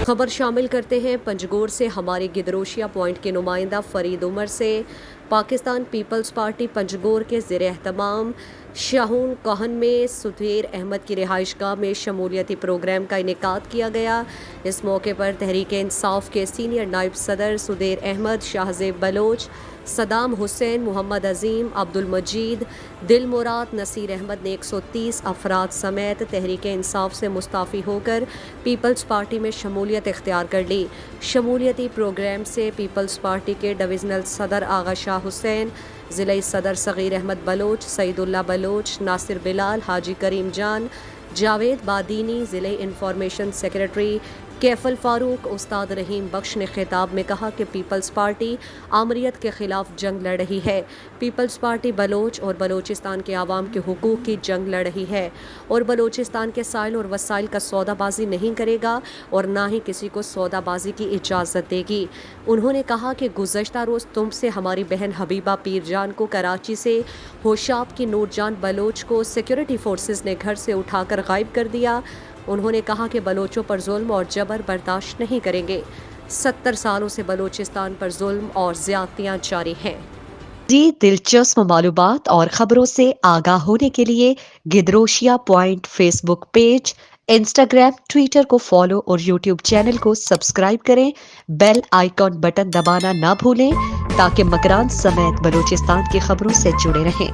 خبر شامل کرتے ہیں پنجگور سے ہمارے گدروشیا پوائنٹ کے نمائندہ فرید عمر سے۔ پاکستان پیپلز پارٹی پنجگور کے زیر اہتمام شاہون کوہن میں سدھیر احمد کی رہائش گاہ میں شمولیتی پروگرام کا انعقاد کیا گیا۔ اس موقع پر تحریک انصاف کے سینئر نائب صدر سدھیر احمد، شاہزیب بلوچ، صدام حسین، محمد عظیم، عبد المجید، دل مراد، نصیر احمد نے 130 افراد سمیت تحریک انصاف سے مستعفی ہو کر پیپلز پارٹی میں شمولیت اختیار کر لی۔ شمولیتی پروگرام سے پیپلز پارٹی کے ڈویژنل صدر آغا شاہ حسین، ضلعی صدر صغیر احمد بلوچ، سعید اللہ بلوچ، ناصر بلال، حاجی کریم جان، جاوید بادینی، ضلعی انفارمیشن سیکریٹری کیفل فاروق، استاد رحیم بخش نے خطاب میں کہا کہ پیپلز پارٹی آمریت کے خلاف جنگ لڑ رہی ہے۔ پیپلز پارٹی بلوچ اور بلوچستان کے عوام کے حقوق کی جنگ لڑ رہی ہے اور بلوچستان کے سائل اور وسائل کا سودا بازی نہیں کرے گا اور نہ ہی کسی کو سودا بازی کی اجازت دے گی۔ انہوں نے کہا کہ گزشتہ روز تم سے ہماری بہن حبیبہ پیر جان کو کراچی سے ہوشاب کی نور جان بلوچ کو سیکورٹی فورسز نے گھر سے اٹھا کر غائب کر دیا۔ انہوں نے کہا کہ بلوچوں پر ظلم اور جبر برداشت نہیں کریں گے۔ 70 سالوں سے بلوچستان پر ظلم اور زیادتیاں جاری ہیں۔ دلچسپ معلومات اور خبروں سے آگاہ ہونے کے لیے Gedrosia point Facebook page, Instagram, Twitter کو فالو اور یوٹیوب چینل کو سبسکرائب کریں۔ بیل آئیکن بٹن دبانا نہ بھولیں تاکہ مکران سمیت بلوچستان کی خبروں سے جڑے رہیں۔